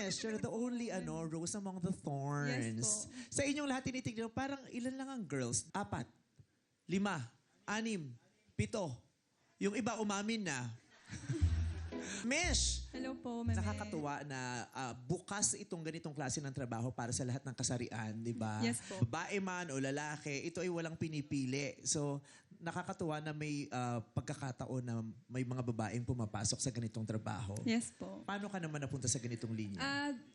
question. The only rose among the thorns. Yes po. Sa inyong lahat tinitignan, parang ilan lang ang girls? 4, 5, 6, 7. Yung iba umamin na. Mish! Hello po, Meme. Nakakatuwa na bukas itong ganitong klase ng trabaho para sa lahat ng kasarian, di ba? Yes po. Babae man o lalaki, ito ay walang pinipili. So, nakakatuwa na may pagkakataon na may mga babaeng pumapasok sa ganitong trabaho. Yes po. Paano ka naman napunta sa ganitong linya?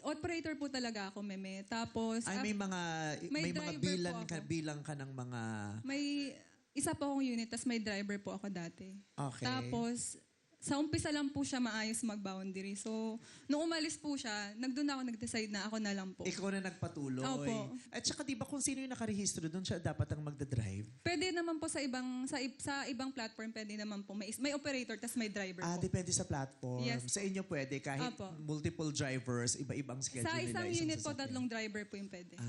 Operator po talaga ako, Meme. Tapos, Ay, may mga driver bilang po ako. bilang ka ng mga... may isa po akong unit, tapos may driver po ako dati. Okay. Tapos, sa umpisa lang po siya maayos mag-boundary. So, nung umalis po siya, nagdoon ako nag-decide na ako na lang po. Ikaw na nagpatuloy. Opo. At saka di ba kung sino yung nakarehistro, doon siya dapat ang magdadrive? Pwede naman po sa ibang platform, pwede naman po. May operator, tapos may driver po. Depende sa platform. Yes. Sa inyo pwede, kahit Opo. multiple drivers, iba-ibang schedule Sa nila. isang unit po, sasakyan. 3 driver po yung pwede.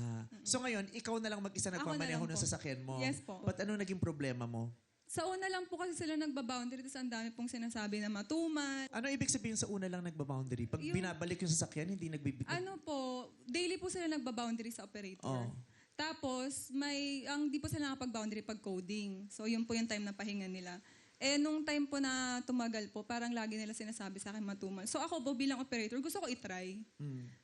So ngayon, ikaw na lang mag-isa Ako na nagmamaneho lang ng po. sasakyan mo. Yes po. But ano naging problema mo? Sa una lang po kasi sila nagba-boundary, tapos ang dami pong sinasabi na matumal. Ano ibig sabihin sa una lang nagba-boundary? Pag Yung- binabalik yung sasakyan, hindi nagbibigay. Ano po, daily po sila nagba-boundary sa operator. Oh. Tapos, di po sila nakapag-boundary pag coding. So, yun po yung time na pahinga nila. Nung time po na tumagal po, parang lagi nila sinasabi sa akin matumal. So, ako po bilang operator, gusto ko itry.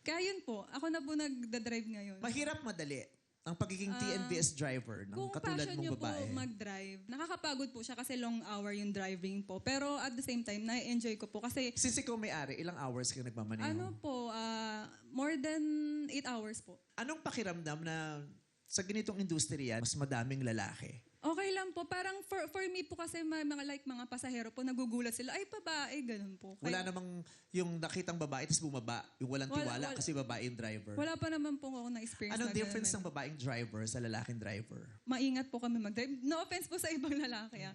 Kaya yun po, ako na po nagda-drive ngayon. Mahirap madali ang pagiging TNVS driver ng Kung katulad passion mong nyo po babae. mag-drive, nakakapagod po siya kasi long hour yung driving po. Pero at the same time, na-enjoy ko po kasi Since ikaw may-ari, ilang hours ka nagmamaneho? ano po, more than 8 hours po. Anong pakiramdam na sa ganitong industriya, mas madaming lalaki? Okay lang po. Parang for me po kasi may mga pasahero po, nagugulat sila, ay babae, ganun po. Wala namang yung nakitang babae tapos bumaba. Yung walang tiwala Wala. kasi babae yung driver. Wala pa naman po ako na-experience Anong na difference ng ganun. babaeng driver sa lalaking driver? Maingat po kami mag-drive. No offense po sa ibang lalaki.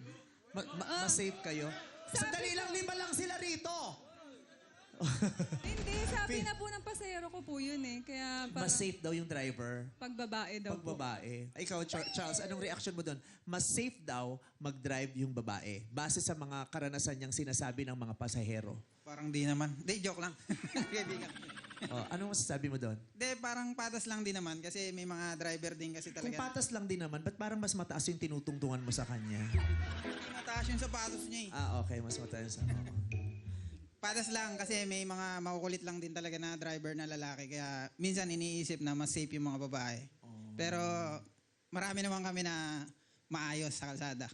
Mas safe kayo? Sandali lang, 5 lang sila rito! Hindi, sabi na po ng pasahero ko po yun eh. Kaya parang Mas safe daw yung driver. pag babae daw Pag po. babae. Ikaw, Charles, anong reaction mo doon? Mas safe daw mag-drive yung babae base sa mga karanasan niyang sinasabi ng mga pasahero. Parang di naman. Di, joke lang. Kaibigan. Anong masasabi mo doon? Di, parang patas lang din naman kasi may mga driver din kasi Kung talaga. patas lang din naman, ba't parang mas mataas yung tinutungtungan mo sa kanya? Mataas yung sapatos niya eh. Okay, mas mataas. Patas lang kasi may mga makukulit lang din talaga na driver na lalaki. Kaya minsan iniisip na mas safe yung mga babae. Pero marami naman kami na maayos sa kalsada.